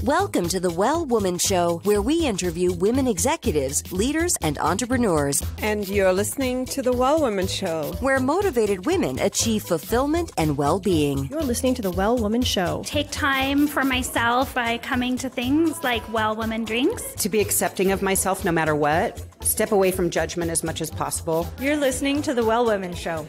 Welcome to the Well Woman Show, where we interview women executives, leaders, and entrepreneurs. And you're listening to the Well Woman Show, where motivated women achieve fulfillment and well-being. You're listening to the Well Woman Show. Take time for myself by coming to things like Well Woman Drinks. To be accepting of myself no matter what. Step away from judgment as much as possible. You're listening to the Well Woman Show.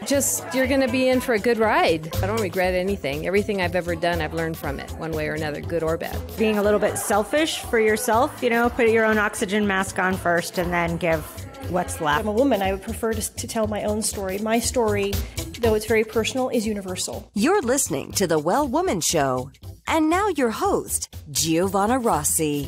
You're going to be in for a good ride. I don't regret anything. Everything I've ever done, I've learned from it, one way or another, good or bad. Being a little bit selfish for yourself, put your own oxygen mask on first and then give what's left. I'm a woman. I would prefer to tell my own story. My story, though it's very personal, is universal. You're listening to the Well Woman Show. And now your host, Giovanna Rossi.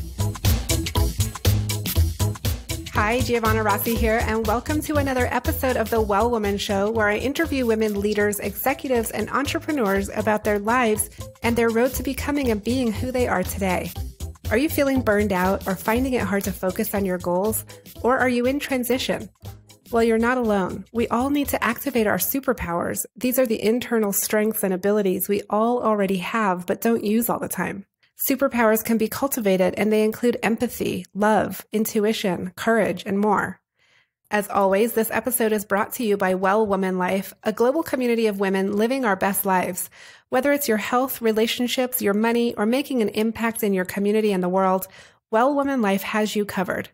Hi, Giovanna Rossi here, and welcome to another episode of the Well Woman Show, where I interview women leaders, executives, and entrepreneurs about their lives and their road to becoming and being who they are today. Are you feeling burned out or finding it hard to focus on your goals? Or are you in transition? Well, you're not alone. We all need to activate our superpowers. These are the internal strengths and abilities we all already have, but don't use all the time. Superpowers can be cultivated, and they include empathy, love, intuition, courage, and more. As always, this episode is brought to you by Well Woman Life, a global community of women living our best lives. Whether it's your health, relationships, your money, or making an impact in your community and the world, Well Woman Life has you covered.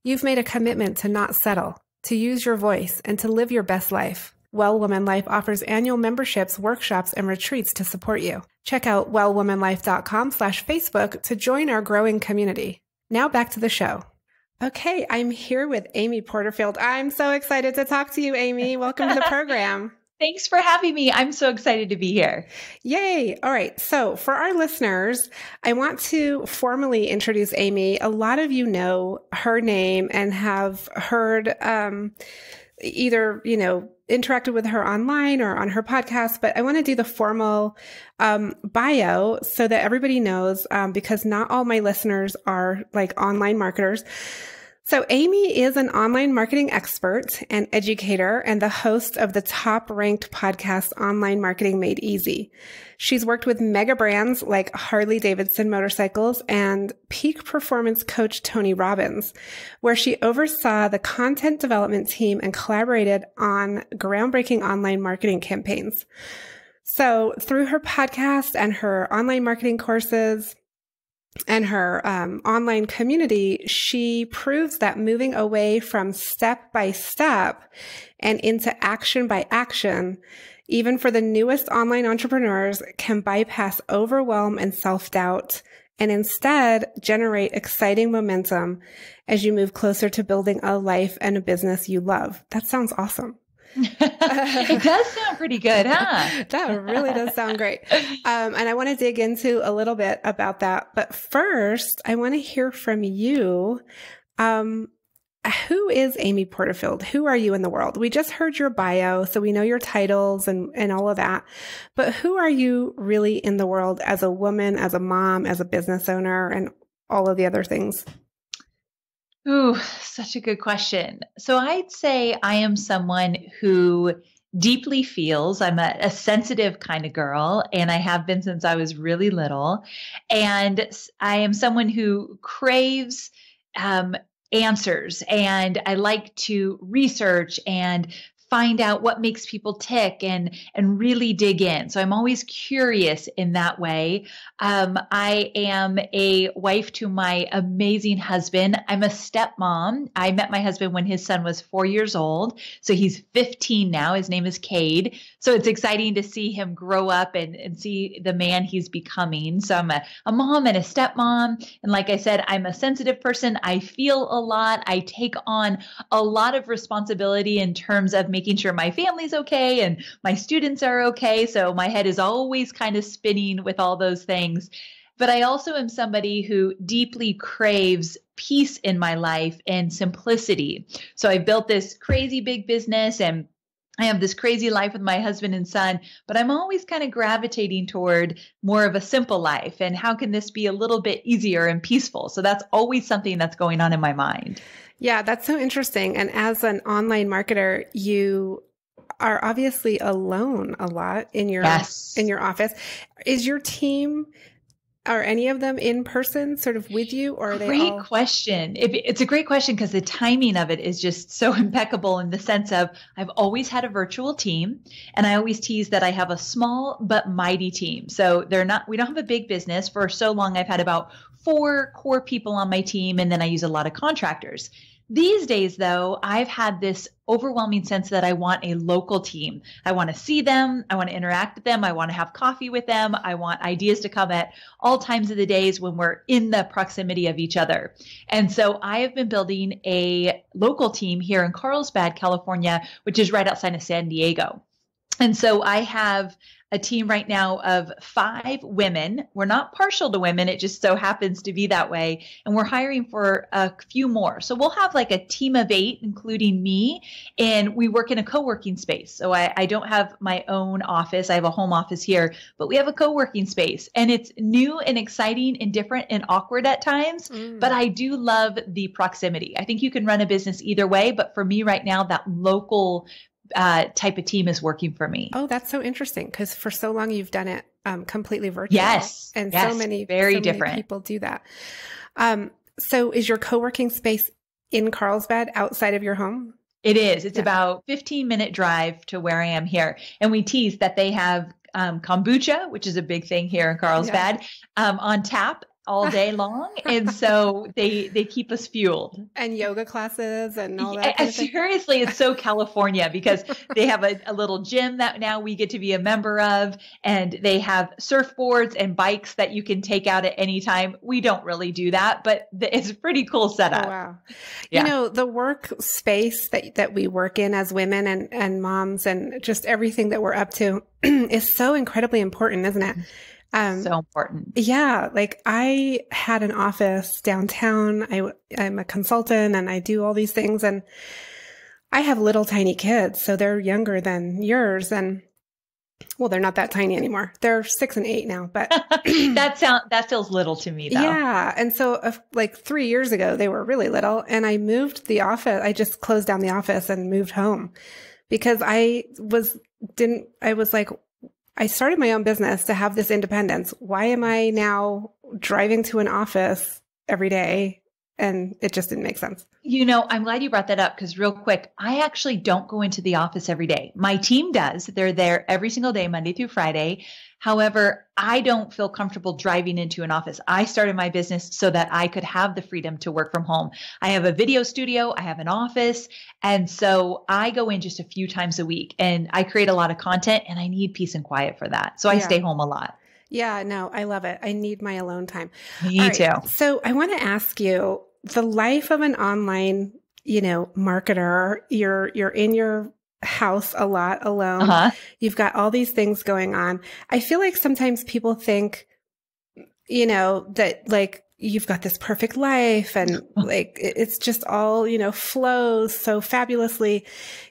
You've made a commitment to not settle, to use your voice, and to live your best life. Well Woman Life offers annual memberships, workshops, and retreats to support you. Check out wellwomanlife.com/Facebook to join our growing community. Now back to the show. Okay, I'm here with Amy Porterfield. I'm so excited to talk to you, Amy. Welcome to the program. Thanks for having me. I'm so excited to be here. Yay. All right. So for our listeners, I want to formally introduce Amy. A lot of you know her name and have heard either, interacted with her online or on her podcast, but I want to do the formal bio so that everybody knows, because not all my listeners are like online marketers. So Amy is an online marketing expert and educator and the host of the top-ranked podcast, Online Marketing Made Easy. She's worked with mega brands like Harley-Davidson Motorcycles and peak performance coach Tony Robbins, where she oversaw the content development team and collaborated on groundbreaking online marketing campaigns. So through her podcast and her online marketing courses, and her online community, she proves that moving away from step by step and into action by action, even for the newest online entrepreneurs, can bypass overwhelm and self-doubt and instead generate exciting momentum as you move closer to building a life and a business you love. That sounds awesome. It does sound pretty good, huh? That really does sound great. And I want to dig into a little bit about that. But first, I want to hear from you. Who is Amy Porterfield? Who are you in the world? We just heard your bio, so we know your titles and all of that. But who are you really in the world as a woman, as a mom, as a business owner, and all of the other things? Ooh, such a good question. So I'd say I am someone who deeply feels. I'm a sensitive kind of girl, and I have been since I was really little. And I am someone who craves answers, and I like to research and find out what makes people tick and really dig in. So I'm always curious in that way. I am a wife to my amazing husband. I'm a stepmom. I met my husband when his son was 4 years old. So he's 15 now. His name is Cade. So it's exciting to see him grow up and see the man he's becoming. So I'm a mom and a stepmom. And like I said, I'm a sensitive person. I feel a lot. I take on a lot of responsibility in terms of making sure my family's okay and my students are okay. So my head is always kind of spinning with all those things. But I also am somebody who deeply craves peace in my life and simplicity. So I built this crazy big business and I have this crazy life with my husband and son, but I'm always kind of gravitating toward more of a simple life. And how can this be a little bit easier and peaceful? So that's always something that's going on in my mind. Yeah, that's so interesting. And as an online marketer, you are obviously alone a lot in your office. Is your team Are any of them in person sort of with you, or are they Great all... question. It's a great question because the timing of it is just so impeccable in the sense of I've always had a virtual team, and I always tease that I have a small but mighty team. So we don't have a big business. For so long, I've had about 4 core people on my team, and then I use a lot of contractors. These days, though, I've had this overwhelming sense that I want a local team. I want to see them. I want to interact with them. I want to have coffee with them. I want ideas to come at all times of the days when we're in the proximity of each other. And so I have been building a local team here in Carlsbad, California, which is right outside of San Diego. And so I have a team right now of 5 women. We're not partial to women. It just so happens to be that way. And we're hiring for a few more. So we'll have like a team of 8, including me. And we work in a co-working space. So I don't have my own office. I have a home office here, but we have a co-working space. And it's new and exciting and different and awkward at times. But I do love the proximity. I think you can run a business either way. But for me right now, that local type of team is working for me. Oh, that's so interesting, because for so long you've done it completely virtual. Yes. And yes, so many different people do that. So is your co-working space in Carlsbad outside of your home? It is. It's about 15-minute drive to where I am here. And we tease that they have kombucha, which is a big thing here in Carlsbad, on tap all day long. And so they keep us fueled. And yoga classes and all that. Seriously, it's so California because they have a little gym that now we get to be a member of, and they have surfboards and bikes that you can take out at any time. We don't really do that, but it's a pretty cool setup. Oh, wow. Yeah. You know, the work space that we work in as women and moms and just everything that we're up to is so incredibly important, isn't it? So important. Yeah. Like I had an office downtown. I'm a consultant and I do all these things, and I have little tiny kids. So they're younger than yours. And well, they're not that tiny anymore. They're 6 and 8 now, but that feels little to me though. Yeah. And so like 3 years ago, they were really little, and I moved the office. I just closed down the office and moved home because I was like, I started my own business to have this independence. Why am I now driving to an office every day? And it just didn't make sense. You know, I'm glad you brought that up because real quick, I actually don't go into the office every day. My team does. They're there every single day, Monday through Friday. However, I don't feel comfortable driving into an office. I started my business so that I could have the freedom to work from home. I have a video studio. I have an office. And so I go in just a few times a week, and I create a lot of content, and I need peace and quiet for that. So I stay home a lot. Yeah, no, I love it. I need my alone time. Me too. So I want to ask you, the life of an online, marketer, you're in your house a lot alone. You've got all these things going on. I feel like sometimes people think, that like you've got this perfect life and like it's just all, flows so fabulously.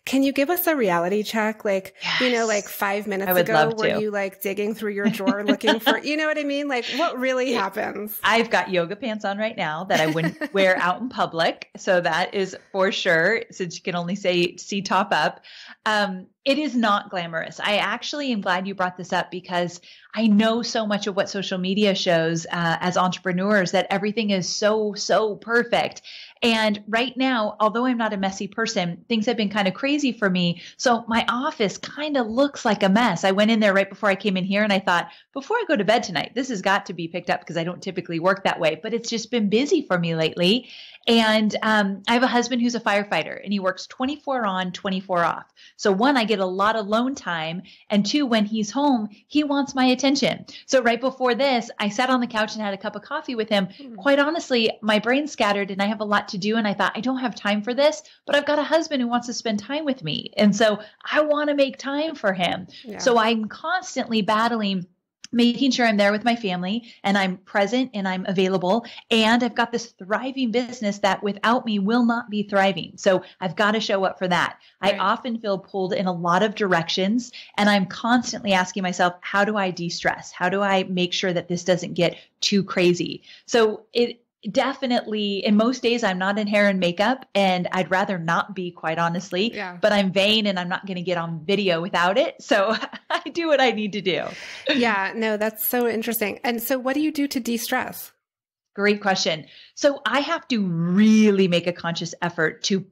Can you give us a reality check? Like, like 5 minutes ago, were you like digging through your drawer looking for, you know what I mean? Like what really happens? I've got yoga pants on right now that I wouldn't wear out in public. So that is for sure, since you can only see top up. It is not glamorous. I actually am glad you brought this up because I know so much of what social media shows as entrepreneurs that everything is so perfect. And right now, although I'm not a messy person, things have been kind of crazy for me. So my office kind of looks like a mess. I went in there right before I came in here and I thought, before I go to bed tonight, this has got to be picked up because I don't typically work that way, but it's just been busy for me lately. And I have a husband who's a firefighter and he works 24 on, 24 off. So 1, I get a lot of alone time. And 2, when he's home, he wants my attention. So right before this, I sat on the couch and had a cup of coffee with him. Quite honestly, my brain's scattered and I have a lot to do. And I thought, I don't have time for this, but I've got a husband who wants to spend time with me. And so I want to make time for him. Yeah. So I'm constantly battling making sure I'm there with my family and I'm present and I'm available. And I've got this thriving business that without me will not be thriving. So I've got to show up for that. Right. I often feel pulled in a lot of directions and I'm constantly asking myself, how do I de-stress? How do I make sure that this doesn't get too crazy? So definitely, in most days, I'm not in hair and makeup, and I'd rather not be, quite honestly, but I'm vain and I'm not going to get on video without it. So I do what I need to do. Yeah, no, that's so interesting. And so what do you do to de-stress? Great question. So I have to really make a conscious effort to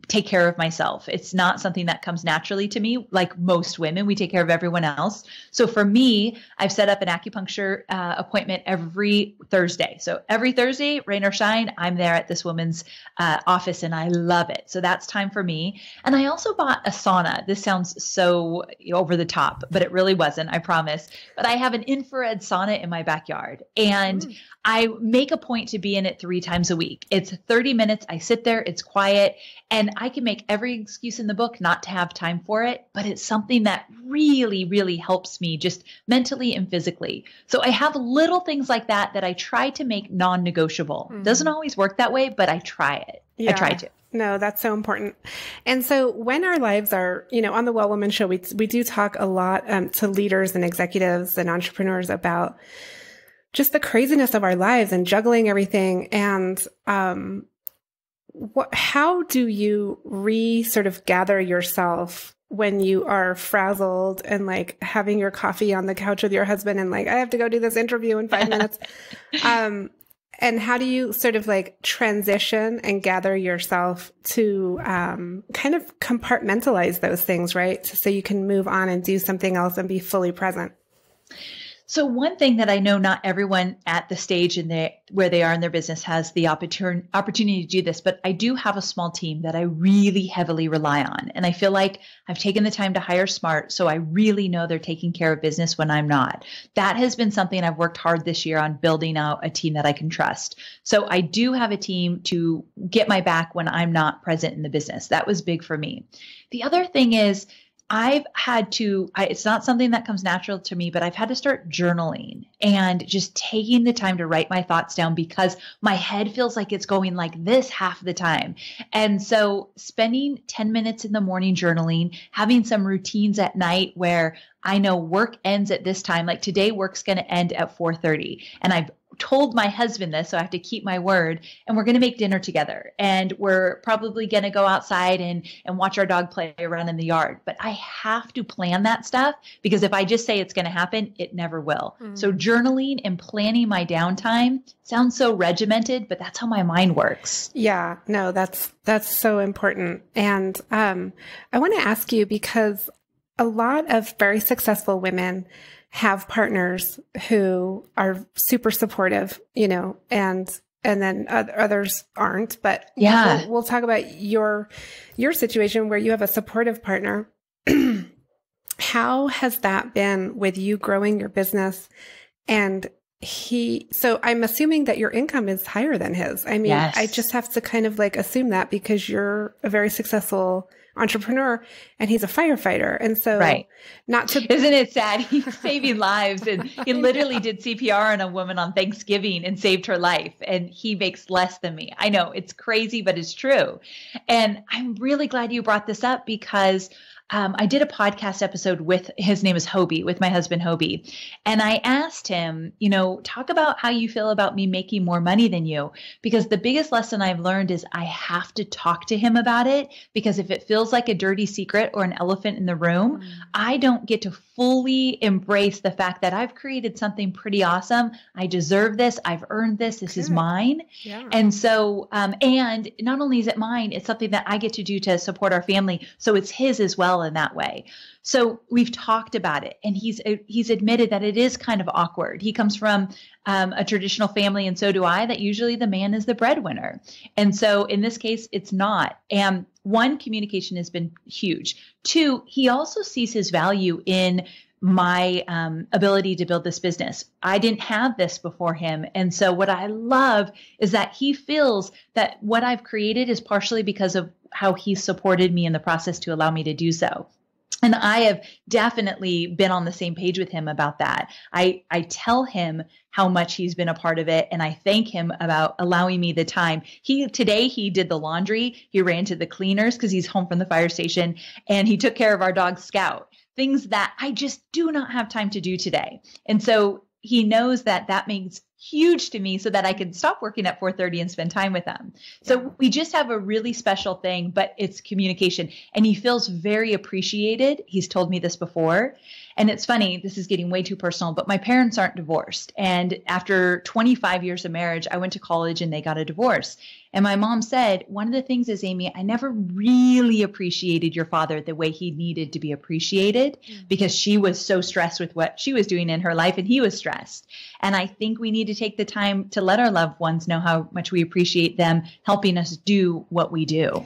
take care of myself. It's not something that comes naturally to me. Like most women, we take care of everyone else. So for me, I've set up an acupuncture appointment every Thursday. So every Thursday, rain or shine, I'm there at this woman's office and I love it. So that's time for me. And I also bought a sauna. This sounds so over the top, but it really wasn't, I promise. But I have an infrared sauna in my backyard, and I make a point to be in it 3 times a week. It's 30 minutes. I sit there, it's quiet, and I can make every excuse in the book not to have time for it, but it's something that really, really helps me just mentally and physically. So I have little things like that that I try to make non-negotiable. Doesn't always work that way, but I try it. Yeah. I try to. No, that's so important. And so when our lives are, on the Well Woman Show, we do talk a lot to leaders and executives and entrepreneurs about just the craziness of our lives and juggling everything. And how do you sort of gather yourself when you are frazzled and like having your coffee on the couch with your husband and like, I have to go do this interview in 5 minutes. And how do you sort of like transition and gather yourself to kind of compartmentalize those things, right? So you can move on and do something else and be fully present. So one thing that I know not everyone at the stage where they are in their business has the opportunity to do this, but I do have a small team that I really heavily rely on. And I feel like I've taken the time to hire smart, so I really know they're taking care of business when I'm not. That has been something I've worked hard this year on, building out a team that I can trust. So I do have a team to get my back when I'm not present in the business. That was big for me. The other thing is, I've had to, it's not something that comes natural to me, but I've had to start journaling and just taking the time to write my thoughts down because my head feels like it's going like this half the time. And so spending 10 minutes in the morning journaling, having some routines at night where I know work ends at this time, like today work's going to end at 4:30. And I've told my husband this, so I have to keep my word, and we're going to make dinner together. And we're probably going to go outside and watch our dog play around in the yard. But I have to plan that stuff because if I just say it's going to happen, it never will. So journaling and planning my downtime sounds so regimented, but that's how my mind works. Yeah, no, that's so important. And I want to ask you, because a lot of very successful women have partners who are super supportive, and then others aren't. But we'll talk about your situation where you have a supportive partner. How has that been with you growing your business? And so I'm assuming that your income is higher than his. I mean, yes. I just have to kind of like assume that because you're a very successful entrepreneur and he's a firefighter. And so Isn't it sad? He's saving lives, and he literally did CPR on a woman on Thanksgiving and saved her life. And he makes less than me. I know it's crazy, but it's true. And I'm really glad you brought this up because I did a podcast episode with, his name is Hobie, with my husband Hobie. And I asked him, talk about how you feel about me making more money than you. Because the biggest lesson I've learned is I have to talk to him about it. Because if it feels like a dirty secret or an elephant in the room, I don't get to fully embrace the fact that I've created something pretty awesome. I deserve this. I've earned this. This is mine. Yeah. And so, and not only is it mine, it's something that I get to do to support our family. So it's his as well in that way. So we've talked about it, and he's admitted that it is kind of awkward. He comes from a traditional family, and so do I, that usually the man is the breadwinner. And so in this case, it's not. And 1, communication has been huge. 2, he also sees his value in my ability to build this business. I didn't have this before him. And so what I love is that he feels that what I've created is partially because of how he supported me in the process to allow me to do so. And I have definitely been on the same page with him about that. I tell him how much he's been a part of it, and I thank him about allowing me the time. Today he did the laundry. He ran to the cleaners because he's home from the fire station, and he took care of our dog Scout, things that I just do not have time to do today. And so he knows that that means huge to me so that I could stop working at 4:30 and spend time with them. So we just have a really special thing, but it's communication. And he feels very appreciated. He's told me this before. And it's funny, this is getting way too personal, but my parents aren't divorced. And after 25 years of marriage, I went to college and they got a divorce. And my mom said, one of the things is, Amy, I never really appreciated your father the way he needed to be appreciated because she was so stressed with what she was doing in her life and he was stressed. And I think we need to take the time to let our loved ones know how much we appreciate them helping us do what we do.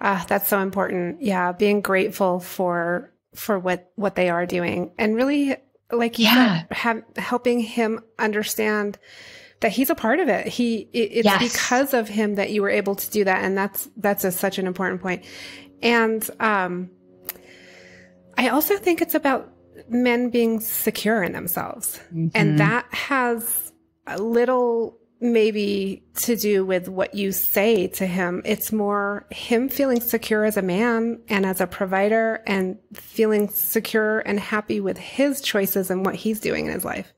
That's so important. Yeah. Being grateful for what they are doing and really, like you said, helping him understand that he's a part of it. It's because of him that you were able to do that. And that's such an important point. And, I also think it's about men being secure in themselves. And that has a little maybe to do with what you say to him. It's more him feeling secure as a man and as a provider and feeling secure and happy with his choices and what he's doing in his life.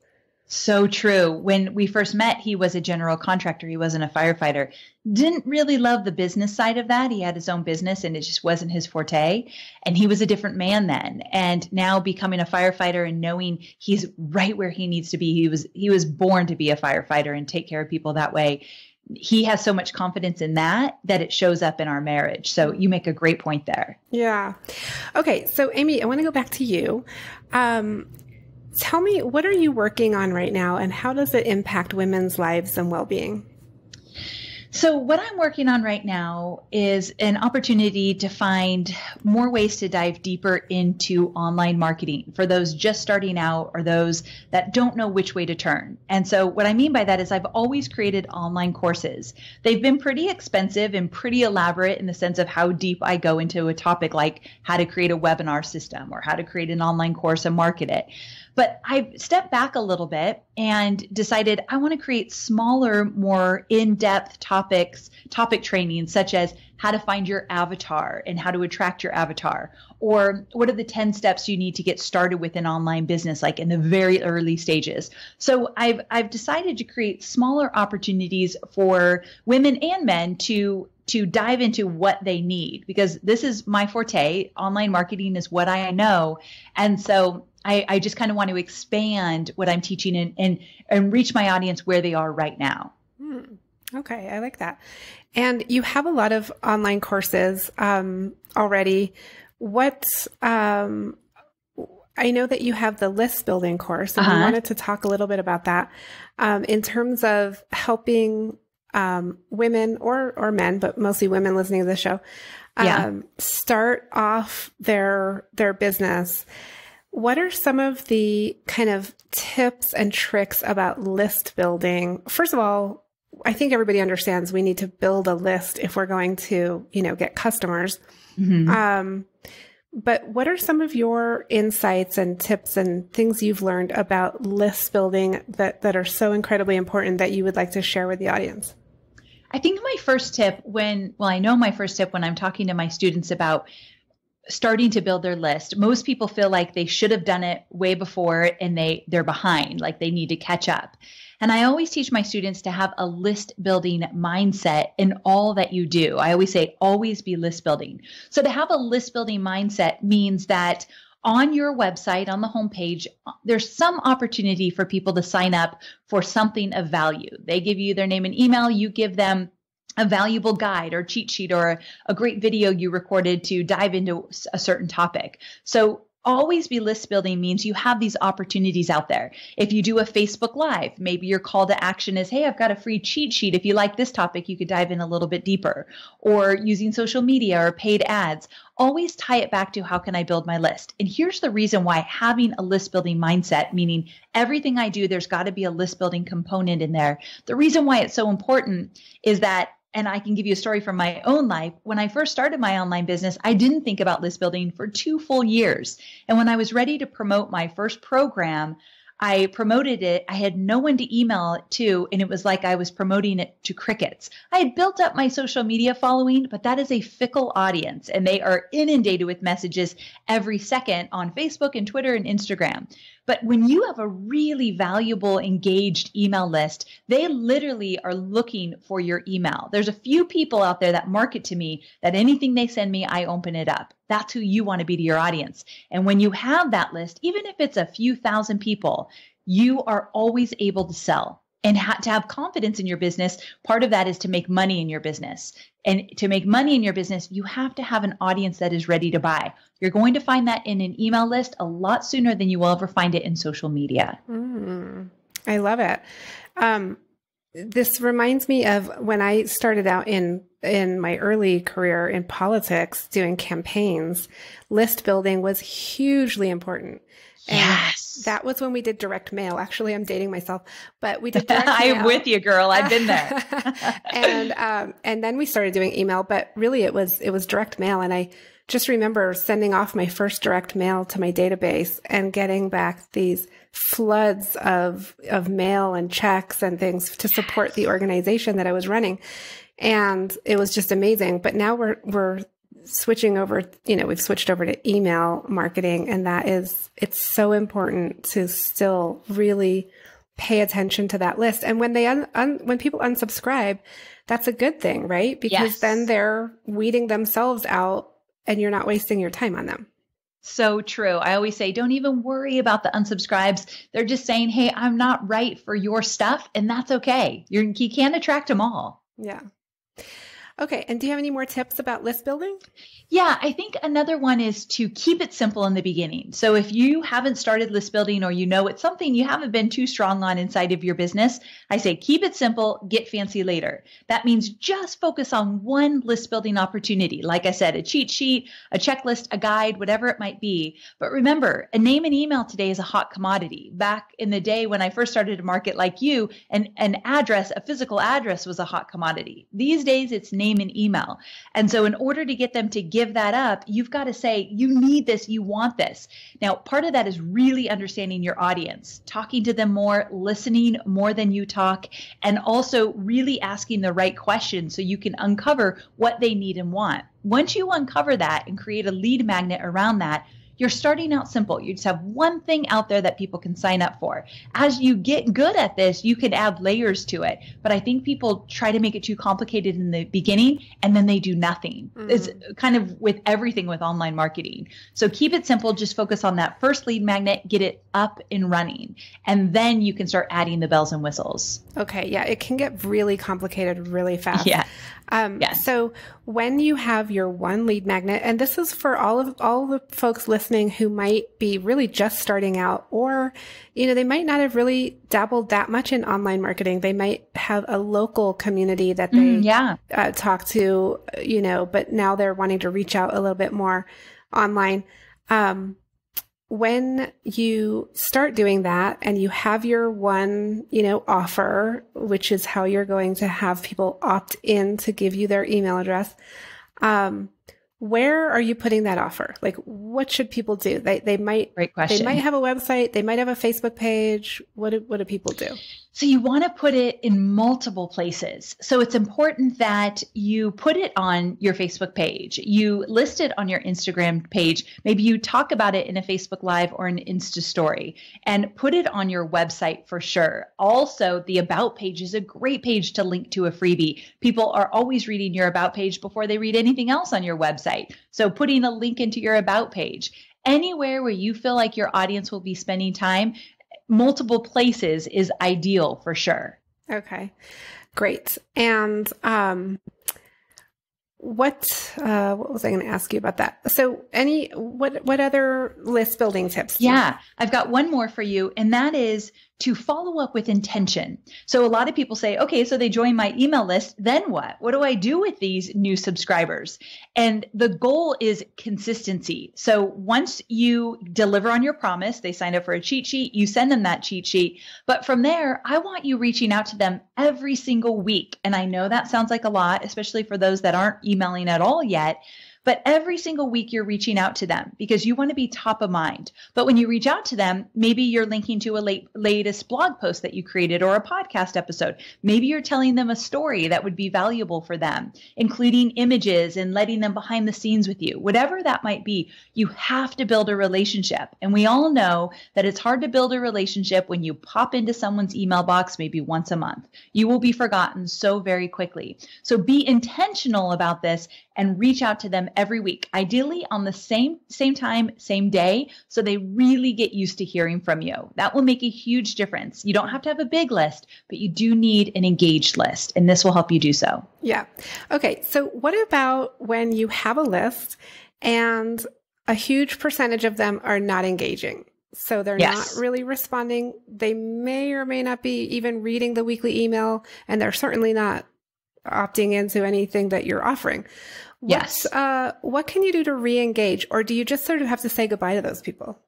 So true. When we first met, he was a general contractor. He wasn't a firefighter. Didn't really love the business side of that. He had his own business and it just wasn't his forte. And he was a different man then. And now becoming a firefighter and knowing he's right where he needs to be. He was born to be a firefighter and take care of people that way. He has so much confidence in that it shows up in our marriage. So you make a great point there. Yeah. Okay. So Amy, I want to go back to you. Tell me, what are you working on right now and how does it impact women's lives and well-being? So what I'm working on right now is an opportunity to find more ways to dive deeper into online marketing for those just starting out or those that don't know which way to turn. And so what I mean by that is I've always created online courses. They've been pretty expensive and pretty elaborate in the sense of how deep I go into a topic like how to create a webinar system or how to create an online course and market it. But I stepped back a little bit and decided I want to create smaller, more in-depth topic training, such as how to find your avatar and how to attract your avatar, or what are the 10 steps you need to get started with an online business, like in the very early stages. So I've decided to create smaller opportunities for women and men to dive into what they need, because this is my forte. Online marketing is what I know. And so I just kind of want to expand what I'm teaching and reach my audience where they are right now. Okay. I like that. And you have a lot of online courses already. I know that you have the list building course, and I wanted to talk a little bit about that in terms of helping women or men, but mostly women listening to the show, start off their business. What are some of the kind of tips and tricks about list building? First of all, I think everybody understands we need to build a list if we're going to, get customers. But what are some of your insights and tips and things you've learned about list building that are so incredibly important that you would like to share with the audience? I think my first tip when I'm talking to my students about starting to build their list, most people feel like they should have done it way before and they're behind, like they need to catch up. And I always teach my students to have a list building mindset in all that you do. I always say, always be list building. So to have a list building mindset means that on your website, on the homepage, there's some opportunity for people to sign up for something of value. They give you their name and email, you give them a valuable guide or cheat sheet or a great video you recorded to dive into a certain topic. So always be list building means you have these opportunities out there. If you do a Facebook Live, maybe your call to action is, hey, I've got a free cheat sheet. If you like this topic, you could dive in a little bit deeper. Or using social media or paid ads. Always tie it back to how can I build my list? And here's the reason why having a list building mindset, meaning everything I do, there's got to be a list building component in there. The reason why it's so important is that, and I can give you a story from my own life. When I first started my online business, I didn't think about list building for 2 full years. And when I was ready to promote my first program, I promoted it. I had no one to email it to, and it was like I was promoting it to crickets. I had built up my social media following, but that is a fickle audience, and they are inundated with messages every second on Facebook and Twitter and Instagram. But when you have a really valuable, engaged email list, they literally are looking for your email. There's a few people out there that market to me that anything they send me, I open it up. That's who you want to be to your audience. And when you have that list, even if it's a few thousand people, you are always able to sell. And to have confidence in your business, part of that is to make money in your business. And to make money in your business, you have to have an audience that is ready to buy. You're going to find that in an email list a lot sooner than you will ever find it in social media. I love it. This reminds me of when I started out in my early career in politics doing campaigns. List building was hugely important. Yes. And that was when we did direct mail. Actually, I'm dating myself, but we did direct mail. I'm with you, girl. I've been there. And then we started doing email, but really it was direct mail. And I just remember sending off my first direct mail to my database and getting back these floods of mail and checks and things to support the organization that I was running. And it was just amazing. But now we're switching over, we've switched over to email marketing, and it's so important to still really pay attention to that list. And when when people unsubscribe, that's a good thing, right? Because then they're weeding themselves out and you're not wasting your time on them. So true. I always say, don't even worry about the unsubscribes. They're just saying, hey, I'm not right for your stuff. And that's okay. You can't attract them all. Yeah. Okay. And do you have any more tips about list building? Yeah, I think another one is to keep it simple in the beginning. So if you haven't started list building, or it's something you haven't been too strong on inside of your business, I say keep it simple, get fancy later. That means just focus on one list building opportunity. Like I said, a cheat sheet, a checklist, a guide, whatever it might be. But remember, a name and email today is a hot commodity. Back in the day when I first started to market like you, an address, a physical address was a hot commodity. These days it's name and email. And so in order to get them to give that up, you've got to say, you need this, you want this. Now, part of that is really understanding your audience, talking to them more, listening more than you talk, and also really asking the right questions so you can uncover what they need and want. Once you uncover that and create a lead magnet around that, you're starting out simple. You just have one thing out there that people can sign up for. As you get good at this, you can add layers to it. But I think people try to make it too complicated in the beginning, and then they do nothing. It's kind of with everything with online marketing. So keep it simple. Just focus on that first lead magnet, get it up and running. And then you can start adding the bells and whistles. Okay. Yeah. It can get really complicated really fast. Yeah. So when you have your one lead magnet, and this is for all the folks listening who might be really just starting out, or, they might not have really dabbled that much in online marketing. They might have a local community that they talk to, but now they're wanting to reach out a little bit more online. When you start doing that and you have your one, offer, which is how you're going to have people opt in to give you their email address, where are you putting that offer? Like, what should people do? They might, Great question. They might have a website. They might have a Facebook page. What do people do? So you want to put it in multiple places. So it's important that you put it on your Facebook page. You list it on your Instagram page. Maybe you talk about it in a Facebook Live or an Insta story, and put it on your website for sure. Also, the About page is a great page to link to a freebie. People are always reading your About page before they read anything else on your website. So putting a link into your About page, anywhere where you feel like your audience will be spending time, multiple places is ideal for sure. Okay, great. And what was I going to ask you about that? So what other list building tips? Yeah, I've got one more for you, and that is to follow up with intention. So a lot of people say, okay, so they join my email list, then what? What do I do with these new subscribers? And the goal is consistency. So once you deliver on your promise, they sign up for a cheat sheet, you send them that cheat sheet. But from there, I want you reaching out to them every single week. And I know that sounds like a lot, especially for those that aren't emailing at all yet. But every single week you're reaching out to them because you want to be top of mind. But when you reach out to them, maybe you're linking to a latest blog post that you created or a podcast episode. Maybe you're telling them a story that would be valuable for them, including images and letting them behind the scenes with you. Whatever that might be, you have to build a relationship. And we all know that it's hard to build a relationship when you pop into someone's email box maybe once a month. You will be forgotten so very quickly. So be intentional about this and reach out to them every week, ideally on the same time, same day, so they really get used to hearing from you. That will make a huge difference. You don't have to have a big list, but you do need an engaged list, and this will help you do so. Yeah. Okay. So what about when you have a list and a huge percentage of them are not engaging? So they're not really responding. They may or may not be even reading the weekly email, and they're certainly not opting into anything that you're offering. What can you do to re-engage, or do you just sort of have to say goodbye to those people?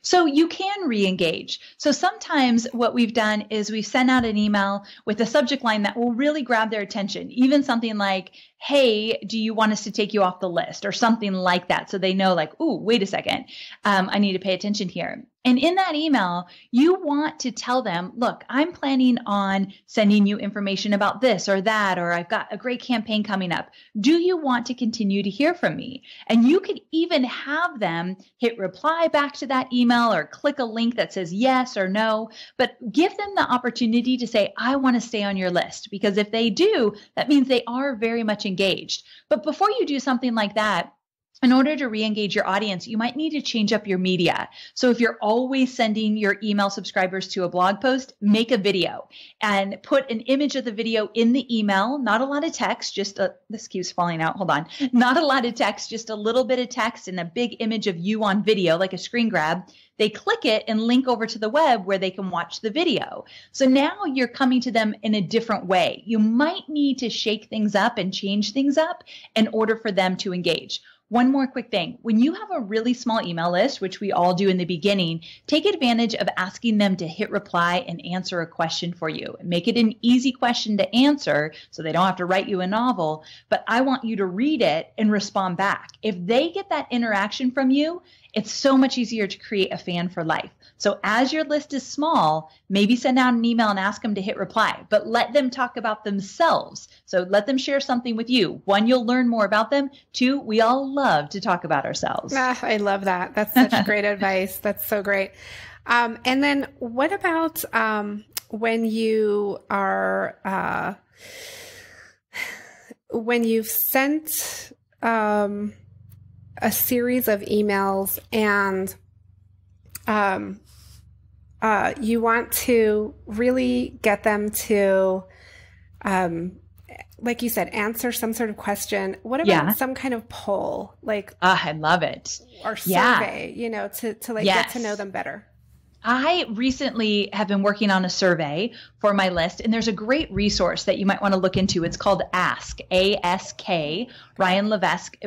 So you can re-engage. So sometimes what we've done is we've sent out an email with a subject line that will really grab their attention, even something like, hey, do you want us to take you off the list, or something like that. So they know like, ooh, wait a second, I need to pay attention here. And in that email, you want to tell them, look, I'm planning on sending you information about this or that, or I've got a great campaign coming up. Do you want to continue to hear from me? And you could even have them hit reply back to that email or click a link that says yes or no, but give them the opportunity to say, I want to stay on your list. Because if they do, that means they are very much engaged. But before you do something like that, in order to re-engage your audience, you might need to change up your media. So if you're always sending your email subscribers to a blog post, make a video and put an image of the video in the email. Not a lot of text, this keeps falling out. Hold on. Not a lot of text, just a little bit of text and a big image of you on video, like a screen grab. They click it and link over to the web where they can watch the video. So now you're coming to them in a different way. You might need to shake things up and change things up in order for them to engage. One more quick thing. When you have a really small email list, which we all do in the beginning, take advantage of asking them to hit reply and answer a question for you. Make it an easy question to answer so they don't have to write you a novel, but I want you to read it and respond back. If they get that interaction from you, it's so much easier to create a fan for life. So as your list is small, maybe send out an email and ask them to hit reply, but let them talk about themselves. So let them share something with you. One, you'll learn more about them. Two, we all love to talk about ourselves. I love that. That's such great advice. That's so great. And then what about when you are, when you've sent a series of emails and you want to really get them to, like you said, answer some sort of question. What about some kind of poll? Like, I love it. Or survey, to get to know them better. I recently have been working on a survey for my list, and there's a great resource that you might want to look into. It's called Ask, A-S-K. Ryan Levesque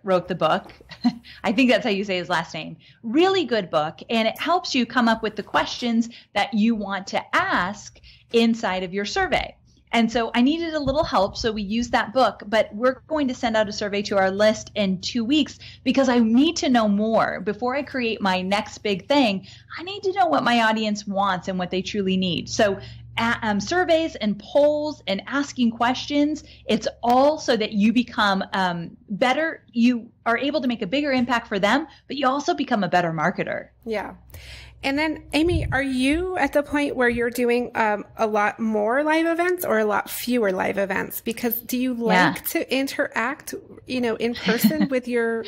wrote the book. I think that's how you say his last name. Really good book. And it helps you come up with the questions that you want to ask inside of your survey. And so I needed a little help. So we used that book, but we're going to send out a survey to our list in 2 weeks because I need to know more. Before I create my next big thing, I need to know what my audience wants and what they truly need. So surveys and polls and asking questions, it's all so that you become better. You are able to make a bigger impact for them, but you also become a better marketer. Yeah. And then, Amy, are you at the point where you're doing a lot more live events or a lot fewer live events? Because do you like to interact, in person with your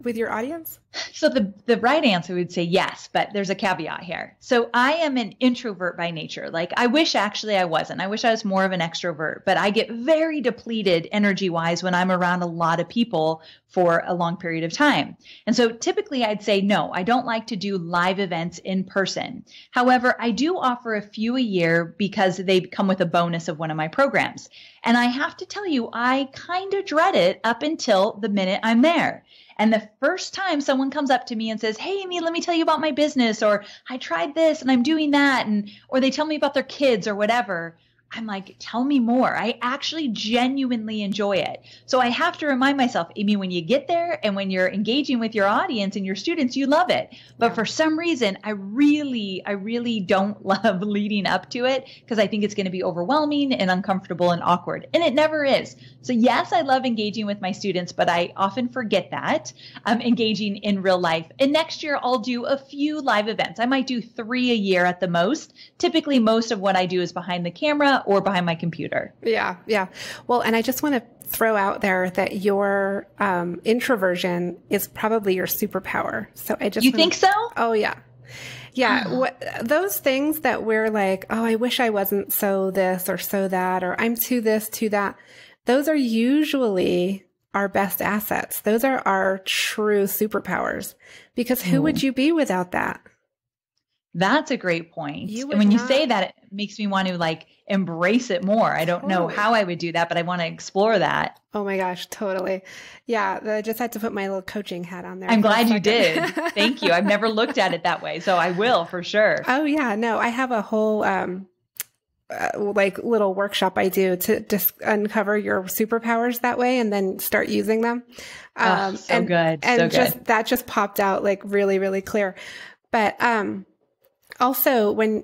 audience? So the right answer would say yes, but there's a caveat here. So I am an introvert by nature. Like I wish actually I wasn't. I wish I was more of an extrovert, but I get very depleted energy wise when I'm around a lot of people for a long period of time. And so typically I'd say, no, I don't like to do live events in person. However, I do offer a few a year because they come with a bonus of one of my programs. And I have to tell you, I kind of dread it up until the minute I'm there. And the first time someone comes up to me and says, hey, Amy, let me tell you about my business, or I tried this and I'm doing that, or they tell me about their kids or whatever, I'm like, tell me more. I actually genuinely enjoy it. So I have to remind myself, Amy, when you get there and when you're engaging with your audience and your students, you love it. But for some reason, I really don't love leading up to it because I think it's going to be overwhelming and uncomfortable and awkward. And it never is. So yes, I love engaging with my students, but I often forget that I'm engaging in real life. And next year, I'll do a few live events. I might do 3 a year at the most. Typically, most of what I do is behind the camera or behind my computer. Yeah. Yeah. Well, and I just want to throw out there that your introversion is probably your superpower. So You think so? Oh, yeah. Yeah. Those things that we're like, oh, I wish I wasn't so this or so that, or I'm too this, too that. Those are usually our best assets. Those are our true superpowers, because who would you be without that? That's a great point. And when you say that, it makes me want to like embrace it more. I don't know how I would do that, but I want to explore that. Oh my gosh, totally. Yeah, I just had to put my little coaching hat on there. I'm glad you did. Thank you. I've never looked at it that way, so I will for sure. Oh yeah, no, I have a whole like little workshop I do to just uncover your superpowers that way and then start using them. So good. And that just popped out like really, really clear. But also when,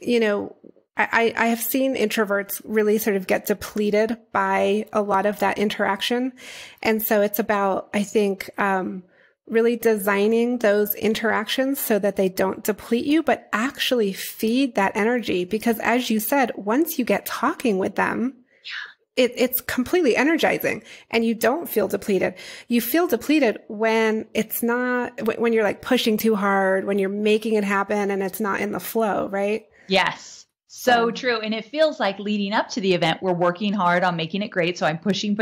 you know, I have seen introverts really sort of get depleted by a lot of that interaction. And so it's about, I think, really designing those interactions so that they don't deplete you, but actually feed that energy. Because as you said, once you get talking with them, it's completely energizing and you don't feel depleted. You feel depleted when it's not, when you're like pushing too hard, when you're making it happen and it's not in the flow, right? Yes. So true. And it feels like leading up to the event, we're working hard on making it great. So I'm pushing.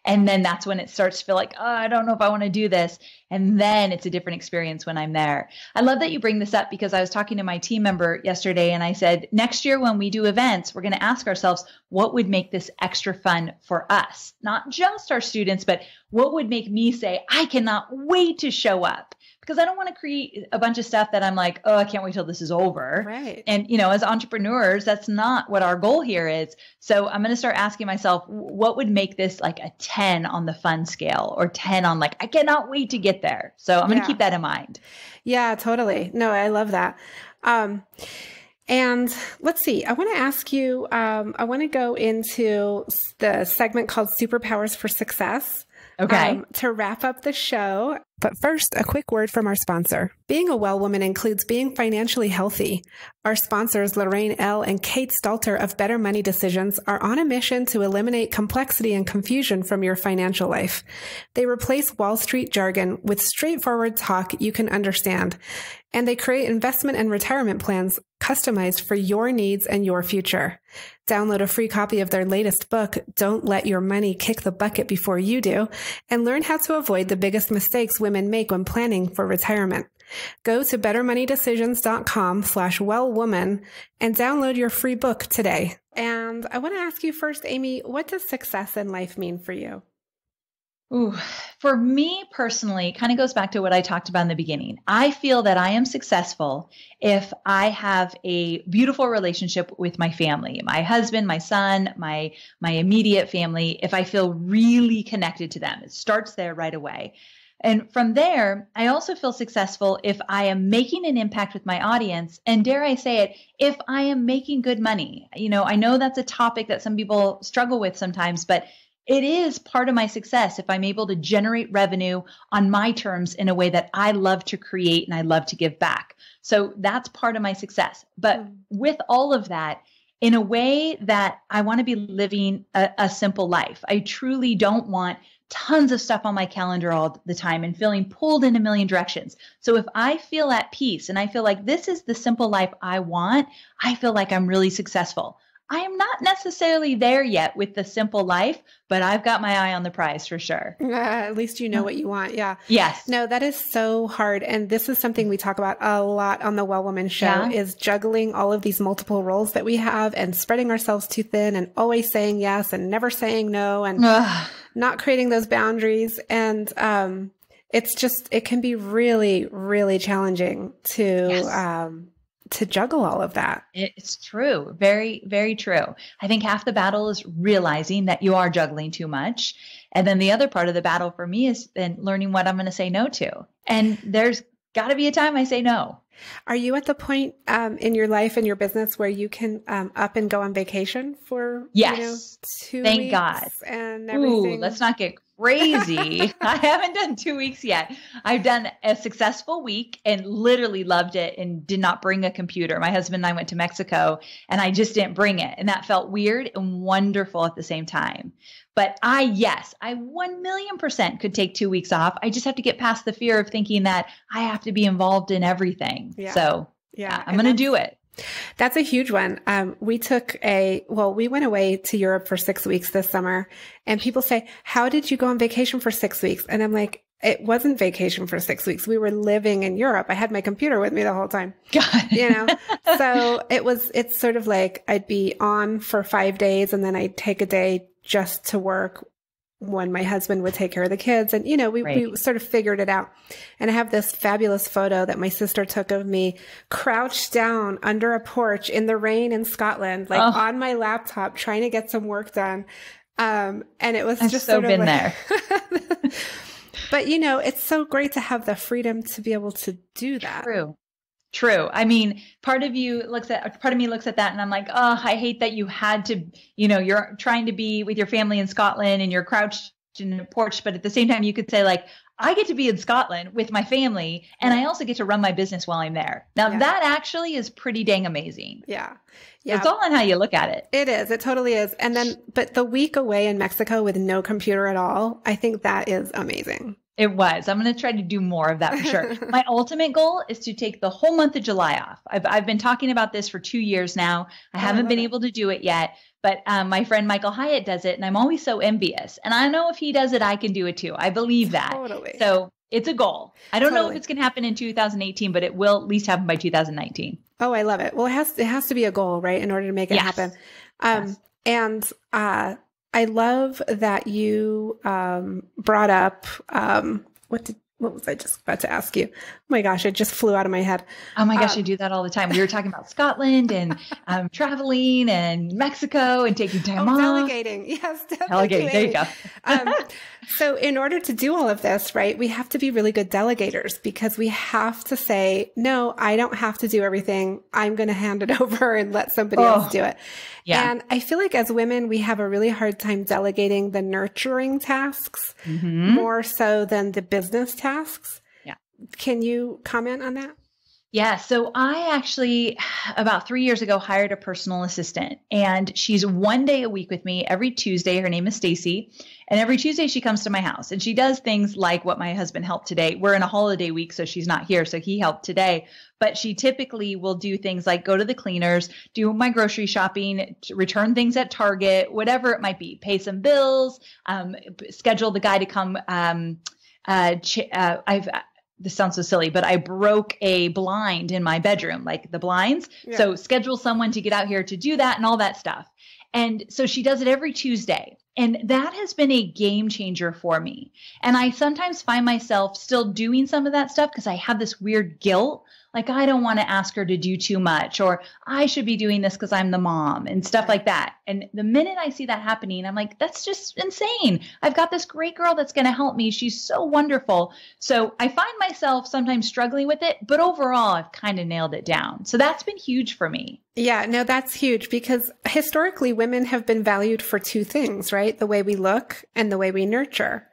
And then that's when it starts to feel like, oh, I don't know if I want to do this. And then it's a different experience when I'm there. I love that you bring this up because I was talking to my team member yesterday and I said, next year when we do events, we're going to ask ourselves, what would make this extra fun for us? Not just our students, but what would make me say, I cannot wait to show up? Because I don't want to create a bunch of stuff that I'm like, oh, I can't wait till this is over. Right. And, you know, as entrepreneurs, that's not what our goal here is. So I'm going to start asking myself, what would make this like a 10 on the fun scale or 10 on like, I cannot wait to get there. So I'm going to keep that in mind. Yeah, totally. No, I love that. And let's see, I want to ask you, I want to go into the segment called Superpowers for Success. Okay. To wrap up the show. But first, a quick word from our sponsor. Being a well woman includes being financially healthy. Our sponsors, Lorraine L. and Kate Stalter of Better Money Decisions, are on a mission to eliminate complexity and confusion from your financial life. They replace Wall Street jargon with straightforward talk you can understand. And they create investment and retirement plans customized for your needs and your future. Download a free copy of their latest book, Don't Let Your Money Kick the Bucket Before You Do, and learn how to avoid the biggest mistakes women make when planning for retirement. Go to bettermoneydecisions.com/wellwoman and download your free book today. And I want to ask you first, Amy, what does success in life mean for you? Ooh, for me personally, it kind of goes back to what I talked about in the beginning. I feel that I am successful if I have a beautiful relationship with my family, my husband, my son, my immediate family, if I feel really connected to them. It starts there right away. And from there, I also feel successful if I am making an impact with my audience. And dare I say it, if I am making good money. You know, I know that's a topic that some people struggle with sometimes, but it is part of my success if I'm able to generate revenue on my terms in a way that I love to create and I love to give back. So that's part of my success. But with all of that, in a way that I want to be living a simple life. I truly don't want tons of stuff on my calendar all the time and feeling pulled in a million directions. So if I feel at peace and I feel like this is the simple life I want, I feel like I'm really successful. I am not necessarily there yet with the simple life, but I've got my eye on the prize for sure. At least you know what you want. Yeah. Yes. No, that is so hard. And this is something we talk about a lot on the Well Woman Show is juggling all of these multiple roles that we have and spreading ourselves too thin and always saying yes and never saying no and not creating those boundaries. And, it's just, it can be really, really challenging to, to juggle all of that. It's true. Very, very true. I think half the battle is realizing that you are juggling too much. And then the other part of the battle for me is then learning what I'm going to say no to. And there's got to be a time I say no. Are you at the point in your life and your business where you can up and go on vacation for 2 Thank weeks God. and everything? Ooh, let's not get crazy. I haven't done 2 weeks yet. I've done a successful week and literally loved it and did not bring a computer. My husband and I went to Mexico and I just didn't bring it. And that felt weird and wonderful at the same time. But I 1,000,000% could take 2 weeks off. I just have to get past the fear of thinking that I have to be involved in everything. Yeah. So I'm going to do it. That's a huge one. We went away to Europe for 6 weeks this summer, and people say, how did you go on vacation for 6 weeks? And I'm like, it wasn't vacation for 6 weeks. We were living in Europe. I had my computer with me the whole time, so it's sort of like I'd be on for 5 days and then I'd take a day just to work when my husband would take care of the kids. And, we sort of figured it out. And I have this fabulous photo that my sister took of me crouched down under a porch in the rain in Scotland, on my laptop, trying to get some work done. And it was just so been there. But, it's so great to have the freedom to be able to do that. True. I mean, part of me looks at that and I'm like, oh, I hate that you had to, you're trying to be with your family in Scotland and you're crouched in a porch. But at the same time, you could say like, I get to be in Scotland with my family and I also get to run my business while I'm there. Now that actually is pretty dang amazing. Yeah. It's all on how you look at it. It is. It totally is. And then, but the week away in Mexico with no computer at all, I think that is amazing. It was. I'm going to try to do more of that for sure. My ultimate goal is to take the whole month of July off. I've been talking about this for 2 years now. I haven't been able to do it yet, but my friend Michael Hyatt does it and I'm always so envious. And I know if he does it, I can do it too. I believe that. Totally. So it's a goal. I don't know if it's going to happen in 2018, but it will at least happen by 2019. Oh, I love it. Well, it has to be a goal, right? In order to make it happen. And I love that you brought up what was I just about to ask you? Oh my gosh, it just flew out of my head. Oh my gosh, I do that all the time. We were talking about Scotland and traveling and Mexico and taking time off. Delegating. Yes, delegating. There you go. So in order to do all of this, right, we have to be really good delegators because we have to say, no, I don't have to do everything. I'm going to hand it over and let somebody else do it. Yeah. And I feel like as women, we have a really hard time delegating the nurturing tasks more so than the business tasks. Yeah. Can you comment on that? Yeah. So I actually, about 3 years ago, hired a personal assistant and she's 1 day a week with me every Tuesday. Her name is Stacy. And every Tuesday she comes to my house and she does things like what my husband helped today. We're in a holiday week, so she's not here. So he helped today, but she typically will do things like go to the cleaners, do my grocery shopping, return things at Target, whatever it might be, pay some bills, schedule the guy to come. This sounds so silly, but I broke a blind in my bedroom, like the blinds. Yeah. So schedule someone to get out here to do that and all that stuff. And so she does it every Tuesday. And that has been a game changer for me. And I sometimes find myself still doing some of that stuff because I have this weird guilt. Like, I don't want to ask her to do too much, or I should be doing this because I'm the mom and stuff like that. And the minute I see that happening, I'm like, that's just insane. I've got this great girl that's going to help me. She's so wonderful. So I find myself sometimes struggling with it, but overall, I've kind of nailed it down. So that's been huge for me. Yeah, no, that's huge because historically women have been valued for two things, right? The way we look and the way we nurture.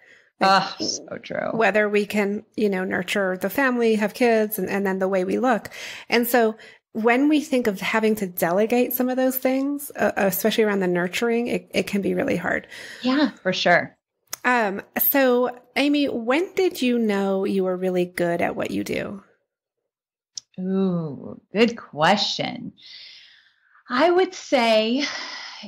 So true. Whether we can, nurture the family, have kids, and then the way we look. And so when we think of having to delegate some of those things, especially around the nurturing, it can be really hard. Yeah, for sure. So Amy, when did you know you were really good at what you do? Ooh, good question. I would say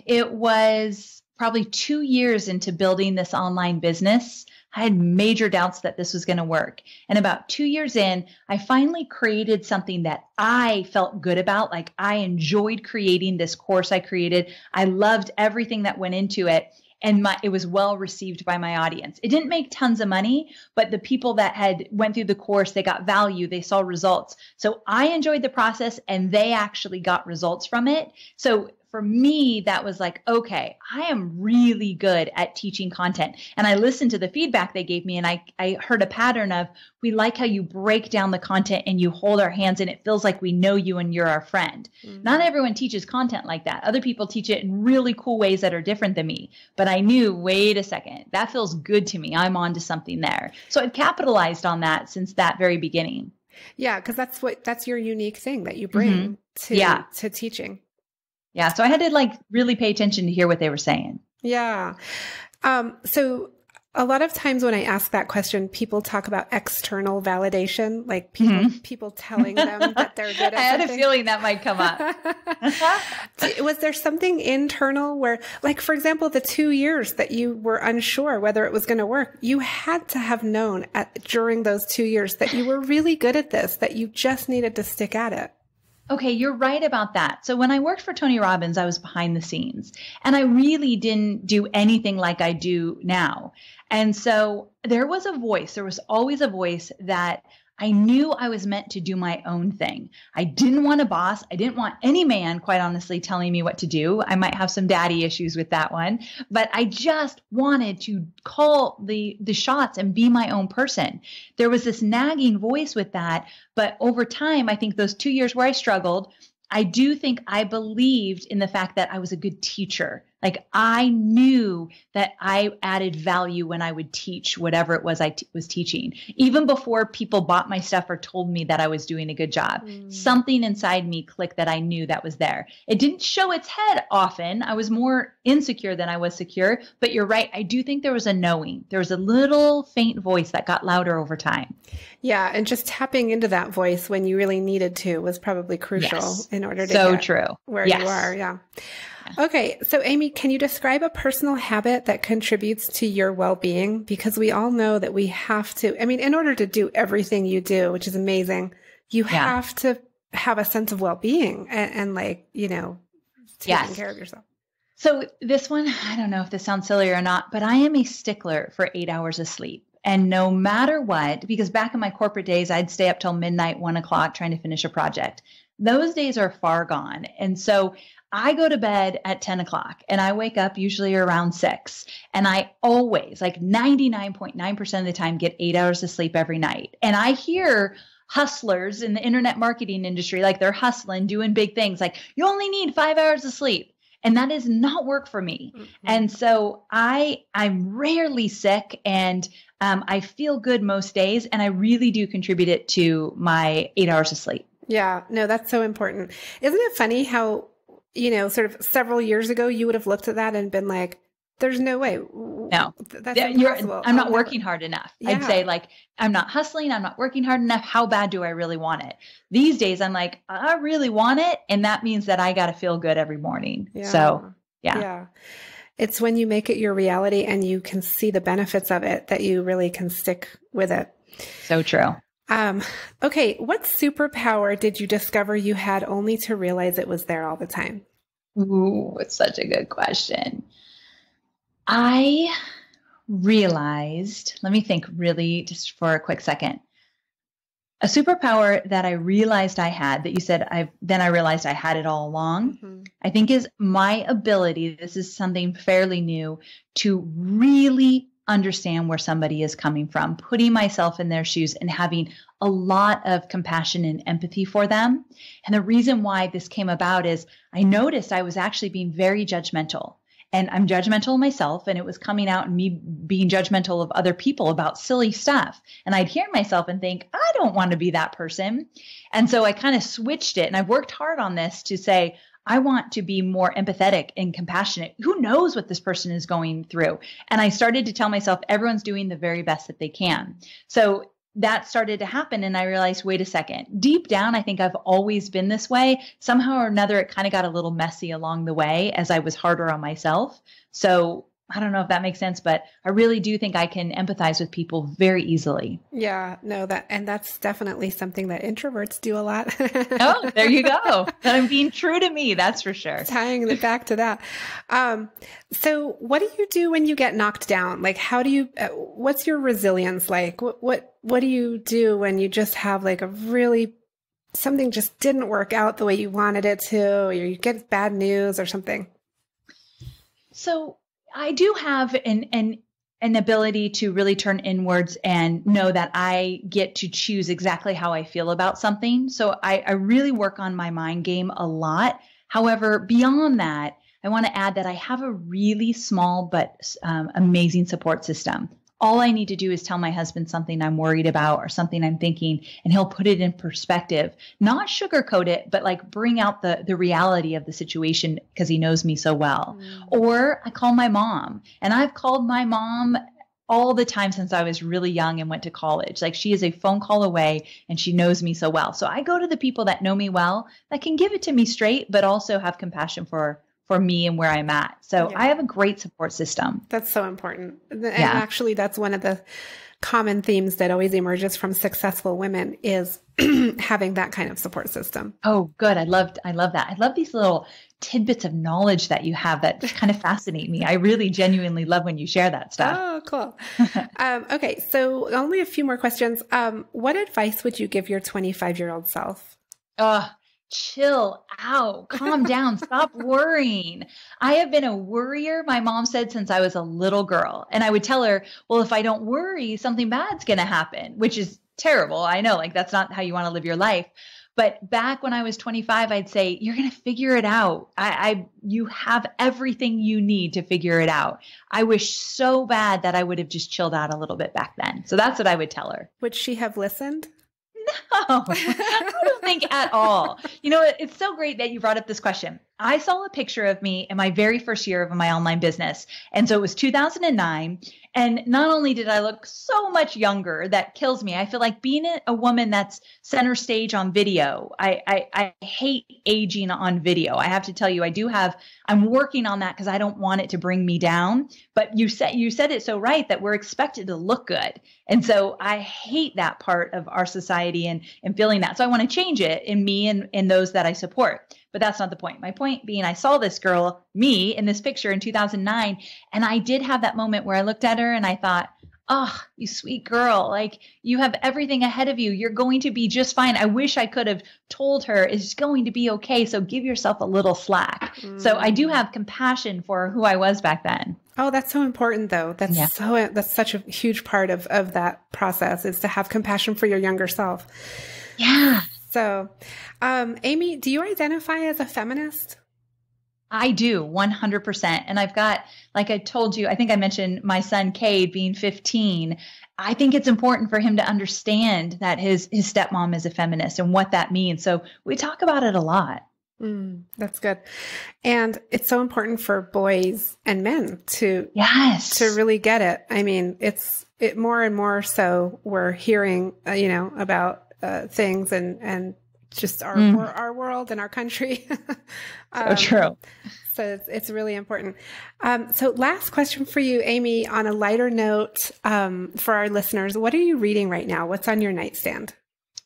it was probably 2 years into building this online business. I had major doubts that this was going to work. And about 2 years in, I finally created something that I felt good about. Like I enjoyed creating this course I created. I loved everything that went into it. and it was well received by my audience. It didn't make tons of money, but the people that had went through the course, they got value, they saw results. So I enjoyed the process and they actually got results from it. So for me, that was like, okay, I am really good at teaching content. And I listened to the feedback they gave me, and I heard a pattern of, we like how you break down the content and you hold our hands and it feels like we know you and you're our friend. Mm-hmm. Not everyone teaches content like that. Other people teach it in really cool ways that are different than me. But I knew, wait a second, that feels good to me. I'm onto something there. So I've capitalized on that since that very beginning. Yeah, because that's your unique thing that you bring to teaching. Yeah. So I had to like really pay attention to hear what they were saying. Yeah. So a lot of times when I ask that question, people talk about external validation, like people telling them that they're good at I had something. a feeling that might come up. Was there something internal where, like, for example, the 2 years that you were unsure whether it was going to work, you had to have known during those 2 years that you were really good at this, that you just needed to stick at it. Okay, you're right about that. So when I worked for Tony Robbins, I was behind the scenes and I really didn't do anything like I do now. And so there was always a voice that I knew I was meant to do my own thing. I didn't want a boss. I didn't want any man, quite honestly, telling me what to do. I might have some daddy issues with that one, but I just wanted to call the shots and be my own person. There was this nagging voice with that. But over time, I think those 2 years where I struggled, I do think I believed in the fact that I was a good teacher. Like I knew that I added value when I would teach whatever it was I was teaching, even before people bought my stuff or told me that I was doing a good job. Something inside me clicked that I knew that was there. It didn't show its head often. I was more insecure than I was secure, but you're right. I do think there was a knowing. There was a little faint voice that got louder over time. Yeah. And just tapping into that voice when you really needed to was probably crucial in order to get where you are. Yeah. Okay. So Amy, can you describe a personal habit that contributes to your well-being? Because we all know that we have to, in order to do everything you do, which is amazing, you have to have a sense of well-being and taking care of yourself. So this one, I don't know if this sounds silly or not, but I am a stickler for 8 hours of sleep. And no matter what, because back in my corporate days, I'd stay up till midnight, 1 o'clock trying to finish a project. Those days are far gone. And so I go to bed at 10 o'clock and I wake up usually around 6. And I always, like 99.9% of the time, get 8 hours of sleep every night. And I hear hustlers in the internet marketing industry, like they're hustling, doing big things, like you only need 5 hours of sleep. And that does not work for me. Mm-hmm. And so I'm rarely sick and I feel good most days. And I really do contribute it to my 8 hours of sleep. Yeah, no, that's so important. Isn't it funny how, sort of several years ago, you would have looked at that and been like, there's no way. No, that's impossible. I'm not working hard enough. Yeah. I'd say like, I'm not hustling. I'm not working hard enough. How bad do I really want it? These days, I'm like, I really want it. And that means that I got to feel good every morning. Yeah. So yeah. It's when you make it your reality and you can see the benefits of it that you really can stick with it. So true. Okay. What superpower did you discover you had only to realize it was there all the time? Ooh, it's such a good question. I realized, let me think really just for a quick second. A superpower that I realized I had that you said I realized I had it all along, I think is my ability, this is something fairly new, to really understand where somebody is coming from, putting myself in their shoes and having a lot of compassion and empathy for them. And the reason why this came about is I noticed I was actually being very judgmental. And I'm judgmental of myself, and it was coming out and me being judgmental of other people about silly stuff. And I'd hear myself and think, I don't want to be that person. And so I kind of switched it. And I've worked hard on this to say, I want to be more empathetic and compassionate. Who knows what this person is going through? And I started to tell myself, everyone's doing the very best that they can. So that started to happen. And I realized, wait a second, deep down, I think I've always been this way. Somehow or another, it kind of got a little messy along the way as I was harder on myself. So I don't know if that makes sense, but I really do think I can empathize with people very easily. Yeah, no, that's definitely something that introverts do a lot. Oh, there you go. I'm being true to me. That's for sure. Tying it back to that. So what do you do when you get knocked down? Like, how do you, what's your resilience like? What do you do when you just have like something just didn't work out the way you wanted it to, or you get bad news or something? So I do have an ability to really turn inwards and know that I get to choose exactly how I feel about something. So I really work on my mind game a lot. However, beyond that, I want to add that I have a really small but amazing support system. All I need to do is tell my husband something I'm worried about or something I'm thinking, and he'll put it in perspective, not sugarcoat it, but like bring out the reality of the situation because he knows me so well. Or I call my mom, and I've called my mom all the time since I was really young and went to college. Like, she is a phone call away and she knows me so well. So I go to the people that know me well, that can give it to me straight, but also have compassion for me and where I'm at. So I have a great support system. That's so important. And actually, that's one of the common themes that always emerges from successful women is having that kind of support system. Oh, good. I love that. I love these little tidbits of knowledge that you have that kind of fascinate me. I really genuinely love when you share that stuff. Oh, cool. Okay. So only a few more questions. What advice would you give your 25-year-old self? Chill out, calm down, stop worrying. I have been a worrier, my mom said, since I was a little girl. And I would tell her, well, if I don't worry, something bad's going to happen, which is terrible. I know, like, that's not how you want to live your life. But back when I was 25, I'd say, you're going to figure it out. You have everything you need to figure it out. I wish so bad that I would have just chilled out a little bit back then. So that's what I would tell her. Would she have listened? No, I don't think at all. You know, it's so great that you brought up this question. I saw a picture of me in my very first year of my online business. And so it was 2009. And not only did I look so much younger, that kills me. I feel like being a woman that's center stage on video, I hate aging on video. I have to tell you, I'm working on that because I don't want it to bring me down. But you said it so right that we're expected to look good. And so I hate that part of our society and feeling that. So I want to change it in me and those that I support. But that's not the point. My point being, I saw this girl, me, in this picture in 2009, and I did have that moment where I looked at her and I thought, oh, you sweet girl, like, you have everything ahead of you. You're going to be just fine. I wish I could have told her it's going to be okay. So give yourself a little slack. So I do have compassion for who I was back then. Oh, that's so important though. That's such a huge part of that process, is to have compassion for your younger self. Yeah. So, Amy, do you identify as a feminist? I do, 100%. And I've got, like I told you, I think I mentioned my son, Cade, being 15. I think it's important for him to understand that his stepmom is a feminist and what that means. So we talk about it a lot. That's good. And it's so important for boys and men to really get it. I mean, it more and more so we're hearing, about things and just our world and our country. So true. So it's really important. So last question for you, Amy, on a lighter note, for our listeners, what are you reading right now? What's on your nightstand?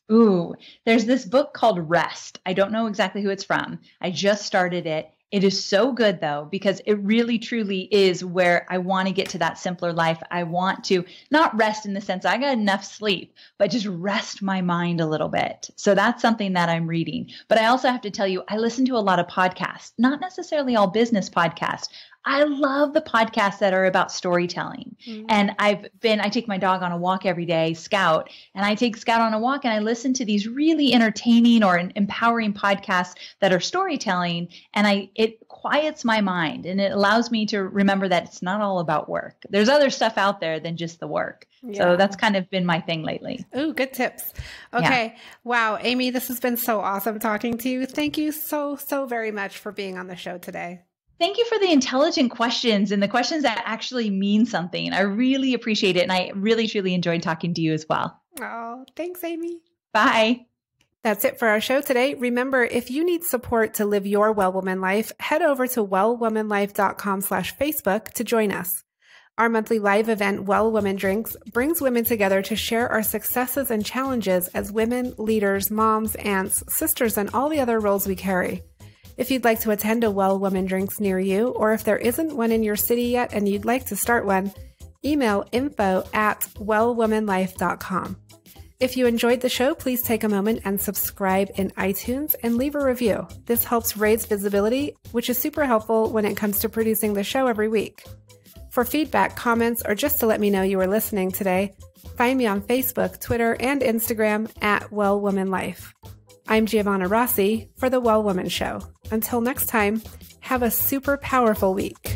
Ooh, there's this book called Rest. I don't know exactly who it's from. I just started it. It is so good though, because it really truly is where I want to get to that simpler life. I want to not rest in the sense I got enough sleep, but just rest my mind a little bit. So that's something that I'm reading. But I also have to tell you, I listen to a lot of podcasts, not necessarily all business podcasts. I love the podcasts that are about storytelling. And I take my dog on a walk every day, Scout, and I take Scout on a walk and I listen to these really entertaining or empowering podcasts that are storytelling. And it quiets my mind and it allows me to remember that it's not all about work. There's other stuff out there than just the work. Yeah. So that's kind of been my thing lately. Ooh, good tips. Okay. Yeah. Wow. Amy, this has been so awesome talking to you. Thank you so very much for being on the show today. Thank you for the intelligent questions and the questions that actually mean something. I really appreciate it. And I really, truly enjoyed talking to you as well. Oh, thanks, Amy. Bye. That's it for our show today. Remember, if you need support to live your Well Woman life, head over to wellwomanlife.com/Facebook to join us. Our monthly live event, Well Woman Drinks, brings women together to share our successes and challenges as women, leaders, moms, aunts, sisters, and all the other roles we carry. If you'd like to attend a Well Woman Drinks near you, or if there isn't one in your city yet and you'd like to start one, email info@wellwomanlife.com. If you enjoyed the show, please take a moment and subscribe in iTunes and leave a review. This helps raise visibility, which is super helpful when it comes to producing the show every week. For feedback, comments, or just to let me know you were listening today, find me on Facebook, Twitter, and Instagram @WellWomanLife. I'm Giovanna Rossi for The Well Woman Show. Until next time, have a super powerful week.